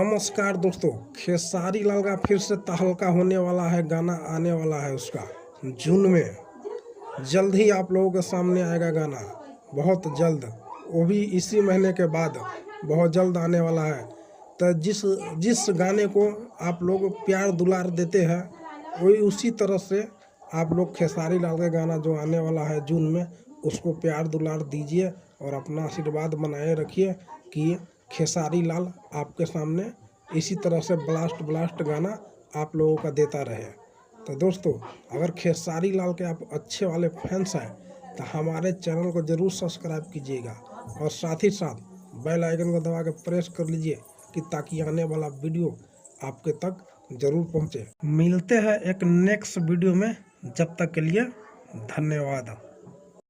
नमस्कार दोस्तों, खेसारी लाल का फिर से तहलका होने वाला है, गाना आने वाला है उसका जून में। जल्द ही आप लोगों के सामने आएगा गाना, बहुत जल्द, वो भी इसी महीने के बाद बहुत जल्द आने वाला है। तो जिस गाने को आप लोग प्यार दुलार देते हैं, वही उसी तरह से आप लोग खेसारी लाल का गाना जो आने वाला है जून में, उसको प्यार दुलार दीजिए और अपना आशीर्वाद बनाए रखिए कि खेसारी लाल आपके सामने इसी तरह से ब्लास्ट गाना आप लोगों का देता रहे। तो दोस्तों, अगर खेसारी लाल के आप अच्छे वाले फैंस हैं तो हमारे चैनल को ज़रूर सब्सक्राइब कीजिएगा और साथ ही साथ बेल आइकन को दबा के प्रेस कर लीजिए कि ताकि आने वाला वीडियो आपके तक ज़रूर पहुंचे। मिलते हैं एक नेक्स्ट वीडियो में, जब तक के लिए धन्यवाद।